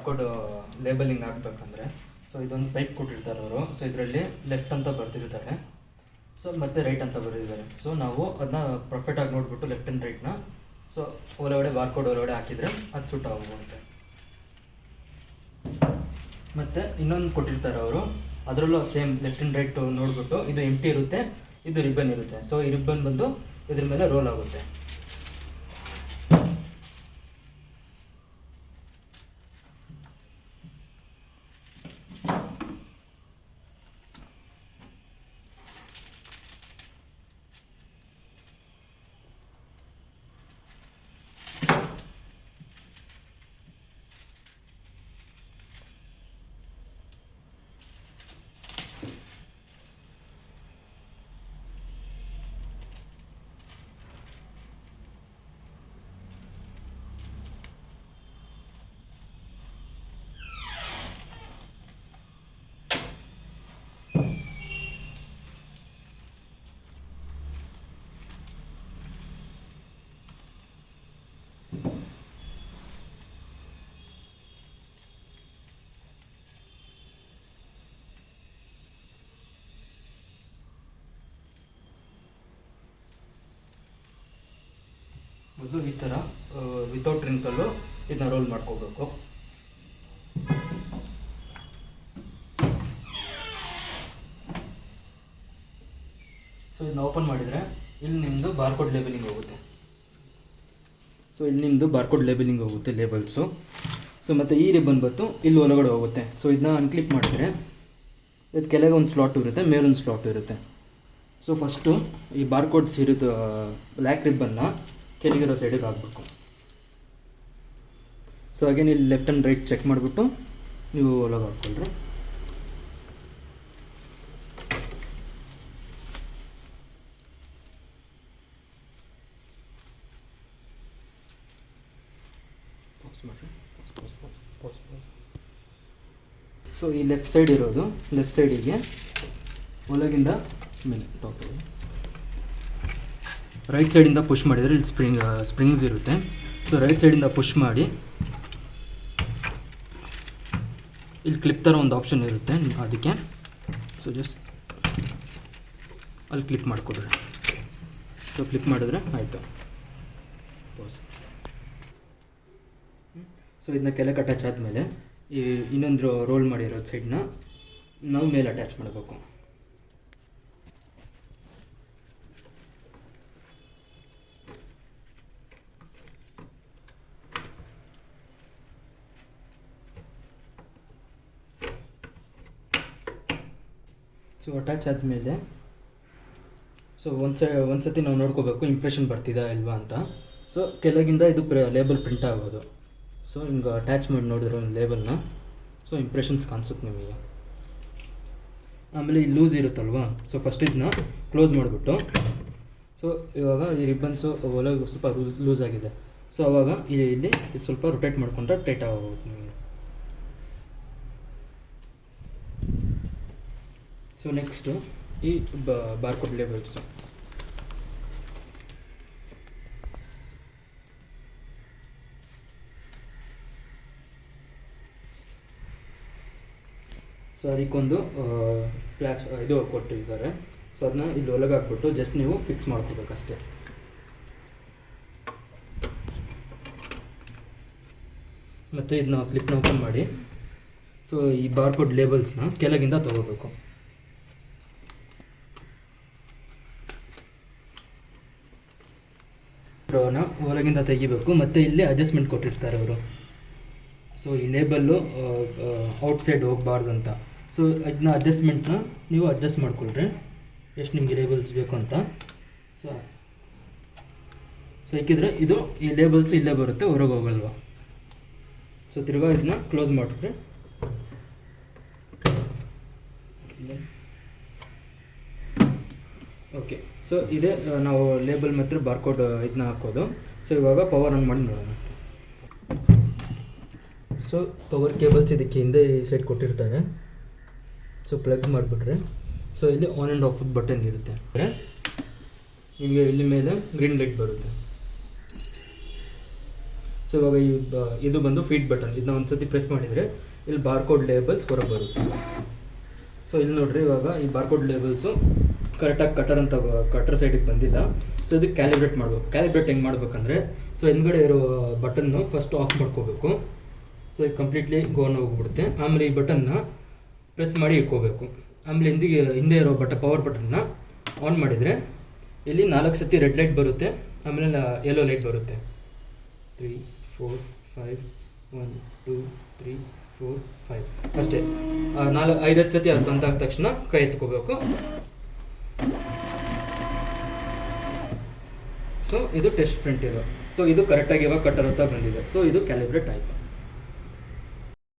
Barcode labelling ಆಗಬೇಕಂದ್ರೆ so ಇದೊಂದು pipe ಕೊಟ್ಟಿರ್ತಾರೆ ಅವರು. ಸೊ ಇದರಲ್ಲಿ ಲೆಫ್ಟ್ ಅಂತ ಬರ್ತಿರ್ತಾರೆ, ಸೊ ಮತ್ತು ರೈಟ್ ಅಂತ ಬರೆದಿದ್ದಾರೆ. ಸೊ ನಾವು ಅದನ್ನ ಪರ್ಫೆಕ್ಟಾಗಿ ನೋಡಿಬಿಟ್ಟು ಲೆಫ್ಟ್ ಆ್ಯಂಡ್ ರೈಟ್ನ ಸೊ ಒಳಗಡೆ ಬಾರ್ಕೋಡ್ ಒಳಗಡೆ ಹಾಕಿದರೆ ಅದು ಸುಟ್ ಆಗೋಗುತ್ತೆ. ಮತ್ತು ಇನ್ನೊಂದು ಕೊಟ್ಟಿರ್ತಾರೆ ಅವರು, ಅದರಲ್ಲೂ ಸೇಮ್ ಲೆಫ್ಟ್ ಆ್ಯಂಡ್ ರೈಟ್ ನೋಡಿಬಿಟ್ಟು ಇದು ಎಂಟಿ ಇರುತ್ತೆ, ಇದು ರಿಬ್ಬನ್ ಇರುತ್ತೆ. ಸೊ ಈ ರಿಬ್ಬನ್ ಬಂದು ಇದ್ರ ಮೇಲೆ ರೋಲ್ ಆಗುತ್ತೆ. ಮೊದಲು ಈ ಥರ ವಿತೌಟ್ ರಿಂಕಲ್ಲು ಇದನ್ನ ರೋಲ್ ಮಾಡ್ಕೋಬೇಕು. ಸೊ ಇದನ್ನ ಓಪನ್ ಮಾಡಿದರೆ ಇಲ್ಲಿ ನಿಮ್ಮದು ಬಾರ್ಕೋಡ್ ಲೇಬಲಿಂಗ್ ಹೋಗುತ್ತೆ. ಸೊ ಇಲ್ಲಿ ನಿಮ್ಮದು ಬಾರ್ಕೋಡ್ ಲೇಬಲಿಂಗ್ ಹೋಗುತ್ತೆ, ಲೇಬಲ್ಸು. ಸೊ ಮತ್ತು ಈ ರಿಬ್ಬನ್ ಬತ್ತು ಇಲ್ಲಿ ಒಳಗಡೆ ಹೋಗುತ್ತೆ. ಸೊ ಇದನ್ನ ಅನ್ಕ್ಲಿಕ್ ಮಾಡಿದರೆ ಇದು ಕೆಳಗೆ ಒಂದು ಸ್ಲಾಟ್ ಇರುತ್ತೆ, ಮೇಲೊಂದು ಸ್ಲಾಟ್ ಇರುತ್ತೆ. ಸೊ ಫಸ್ಟು ಈ ಬಾರ್ಕೋಡ್ಸ್ ಇರೋದು ಬ್ಲ್ಯಾಕ್ ರಿಬ್ಬನ್ನ ಕೆಳಗಿರೋ ಸೈಡಿಗೆ ಹಾಕಬೇಕು. ಸೊ ಅಗೇನ್ ಇಲ್ಲಿ ಲೆಫ್ಟ್ ಆ್ಯಂಡ್ ರೈಟ್ ಚೆಕ್ ಮಾಡಿಬಿಟ್ಟು ನೀವು ಒಳಗೆ ಹಾಕ್ಕೊಳ್ರಿ. ಸೊ ಈ ಲೆಫ್ಟ್ ಸೈಡ್ ಇರೋದು ಲೆಫ್ಟ್ ಸೈಡಿಗೆ ಒಳಗಿಂದ ಮೇಲೆ ಟಾಪ್ ರೈಟ್ ಸೈಡಿಂದ ಪುಷ್ ಮಾಡಿದರೆ ಇಲ್ಲಿ ಸ್ಪ್ರಿಂಗ್ಸ್ ಇರುತ್ತೆ. ಸೊ ರೈಟ್ ಸೈಡಿಂದ ಪುಷ್ ಮಾಡಿ ಇಲ್ಲಿ ಕ್ಲಿಪ್ ಥರ ಒಂದು ಆಪ್ಷನ್ ಇರುತ್ತೆ ಅದಕ್ಕೆ. ಸೊ ಜಸ್ಟ್ ಅಲ್ಲಿ ಕ್ಲಿಕ್ ಮಾಡಿಕೊಡ್ರಿ. ಸೊ ಕ್ಲಿಕ್ ಮಾಡಿದ್ರೆ ಆಯಿತು. ಸೊ ಇದನ್ನ ಕೆಳಗೆ ಅಟ್ಯಾಚ್ ಆದಮೇಲೆ ಈ ಇನ್ನೊಂದು ರೋಲ್ ಮಾಡಿರೋ ಸೈಡ್ನ ನಾವು ಮೇಲೆ ಅಟ್ಯಾಚ್ ಮಾಡಬೇಕು. ಸೊ ಅಟ್ಯಾಚ್ ಆದಮೇಲೆ ಸೊ ಒಂದು ಸತಿ ನಾವು ನೋಡ್ಕೋಬೇಕು ಇಂಪ್ರೆಷನ್ ಬರ್ತಿದಾ ಇಲ್ವಾ ಅಂತ. ಸೊ ಕೆಳಗಿಂದ ಇದು ಲೇಬಲ್ ಪ್ರಿಂಟ್ ಆಗೋದು. ಸೊ ಹಿಂಗೆ ಅಟ್ಯಾಚ್ ಮಾಡಿ ನೋಡಿದ್ರೆ ಒಂದು ಲೇಬಲ್ನ ಸೊ ಇಂಪ್ರೆಷನ್ಸ್ ಕಾಣಿಸುತ್ತೆ ನಿಮಗೆ. ಆಮೇಲೆ ಈ ಲೂಸ್ ಇರುತ್ತಲ್ವಾ, ಸೊ ಫಸ್ಟ್ ಇದನ್ನ ಕ್ಲೋಸ್ ಮಾಡಿಬಿಟ್ಟು ಸೊ ಇವಾಗ ಈ ರಿಬ್ಬನ್ಸು ಒಳಗೆ ಸ್ವಲ್ಪ ಲೂಸ್ ಆಗಿದೆ. ಸೊ ಆವಾಗ ಇಲ್ಲಿ ಇದು ಸ್ವಲ್ಪ ರೊಟೇಟ್ ಮಾಡಿಕೊಂಡ್ರೆ ಟೈಟ್ ಆಗೋಗುತ್ತೆ ನಿಮಗೆ. ಸೊ ನೆಕ್ಸ್ಟು ಈ ಬಾರ್ಕೋಡ್ ಲೇಬಲ್ಸು. ಸೊ ಅದಕ್ಕೊಂದು ಫ್ಲ್ಯಾಶ್ ಇದು ಕೊಟ್ಟಿದ್ದಾರೆ. ಸೊ ಅದನ್ನ ಇಲ್ಲಿ ಒಳಗೆ ಹಾಕ್ಬಿಟ್ಟು ಜಸ್ಟ್ ನೀವು ಫಿಕ್ಸ್ ಮಾಡ್ಕೋಬೇಕಷ್ಟೇ. ಮತ್ತು ಇದನ್ನ ಕ್ಲಿಪ್ನ ಓಪನ್ ಮಾಡಿ ಸೊ ಈ ಬಾರ್ಕೋಡ್ ಲೇಬಲ್ಸ್ನ ಕೆಳಗಿಂದ ತೊಗೋಬೇಕು. ಹೊರಗಿಂದ ತೆಗಿಬೇಕು. ಮತ್ತು ಇಲ್ಲಿ ಅಡ್ಜಸ್ಟ್ಮೆಂಟ್ ಕೊಟ್ಟಿರ್ತಾರೆ ಅವರು. ಸೊ ಈ ಲೇಬಲ್ಲು ಔಟ್ಸೈಡ್ ಹೋಗಬಾರ್ದು ಅಂತ. ಸೊ ಇದನ್ನ ಅಡ್ಜಸ್ಟ್ಮೆಂಟ್ನ ನೀವು ಅಡ್ಜಸ್ಟ್ ಮಾಡ್ಕೊಳ್ರಿ ಎಷ್ಟು ನಿಮಗೆ ಲೇಬಲ್ಸ್ ಬೇಕು ಅಂತ. ಸೊ ಇಕ್ಕಿದ್ರೆ ಇದು ಈ ಲೇಬಲ್ಸ್ ಇಲ್ಲೇ ಬರುತ್ತೆ, ಹೊರಗೆ ಹೋಗಲ್ವ. ಸೊ ತಿರ್ಗಾ ಇದನ್ನ ಕ್ಲೋಸ್ ಮಾಡಿಬಿಟ್ರೆ ಓಕೆ. ಸೊ ಇದೇ ನಾವು ಲೇಬಲ್ ಮತ್ತು ಬಾರ್ಕೋಡ್ ಇದನ್ನ ಹಾಕೋದು. ಸೊ ಇವಾಗ ಪವರ್ ಆನ್ ಮಾಡಿ ನೋಡೋಣ. ಸೊ ಪವರ್ ಕೇಬಲ್ಸ್ ಇದಕ್ಕೆ ಹಿಂದೆ ಈ ಸೈಡ್ ಕೊಟ್ಟಿರ್ತಾರೆ. ಸೊ ಪ್ಲಗ್ ಮಾಡಿಬಿಟ್ರೆ ಸೊ ಇಲ್ಲಿ ಆನ್ ಆ್ಯಂಡ್ ಆಫ್ ಬಟನ್ ಇರುತ್ತೆ. ನಿಮಗೆ ಇಲ್ಲಿ ಮೇಲೆ ಗ್ರೀನ್ ಲೈಟ್ ಬರುತ್ತೆ. ಸೊ ಇವಾಗ ಇದು ಬಂದು ಫೀಡ್ ಬಟನ್, ಇದನ್ನ ಒಂದ್ಸತಿ ಪ್ರೆಸ್ ಮಾಡಿದರೆ ಇಲ್ಲಿ ಬಾರ್ಕೋಡ್ ಲೇಬಲ್ಸ್ ಹೊರಗೆ ಬರುತ್ತೆ. ಸೊ ಇಲ್ಲಿ ನೋಡ್ರಿ, ಇವಾಗ ಈ ಬಾರ್ಕೋಡ್ ಲೇಬಲ್ಸು ಕರೆಕ್ಟಾಗಿ ಕಟರ್ ಸೈಡಿಗೆ ಬಂದಿಲ್ಲ. ಸೊ ಇದಕ್ಕೆ ಕ್ಯಾಲಿಬ್ರೇಟ್ ಮಾಡಬೇಕು. ಕ್ಯಾಲಿಬ್ರೇಟ್ ಹೆಂಗೆ ಮಾಡಬೇಕಂದ್ರೆ, ಸೊ ಹಿಂದ್ಗಡೆ ಇರೋ ಬಟನ್ನು ಫಸ್ಟ್ ಆಫ್ ಮಾಡ್ಕೋಬೇಕು. ಸೊ ಇದು ಕಂಪ್ಲೀಟ್ಲಿ ಗೋನ್ ಹೋಗ್ಬಿಡುತ್ತೆ. ಆಮೇಲೆ ಈ ಬಟನ್ನ ಪ್ರೆಸ್ ಮಾಡಿ ಇಟ್ಕೋಬೇಕು. ಆಮೇಲೆ ಹಿಂದೆ ಇರೋ ಪವರ್ ಬಟನ್ನ ಆನ್ ಮಾಡಿದರೆ ಇಲ್ಲಿ 4 ಸತಿ ರೆಡ್ ಲೈಟ್ ಬರುತ್ತೆ, ಆಮೇಲೆ ಯೆಲ್ಲೋ ಲೈಟ್ ಬರುತ್ತೆ. 3 4 5 1 2 3 4 5 ಅಷ್ಟೇ. 5 ಸತಿ ಅದು ಬಂದಾದ ತಕ್ಷಣ ಕೈ ಎತ್ಕೋಬೇಕು. ಸೊ ಇದು ಟೆಸ್ಟ್ ಪ್ರಿಂಟ್ ಇರೋ. ಸೊ ಇದು ಕರೆಕ್ಟಾಗಿ ಇವಾಗ ಕಟ್ಟರ್ ಅಂತ ಬಂದಿದೆ. ಸೊ ಇದು ಕ್ಯಾಲಿಬ್ರೇಟ್ ಆಯಿತು.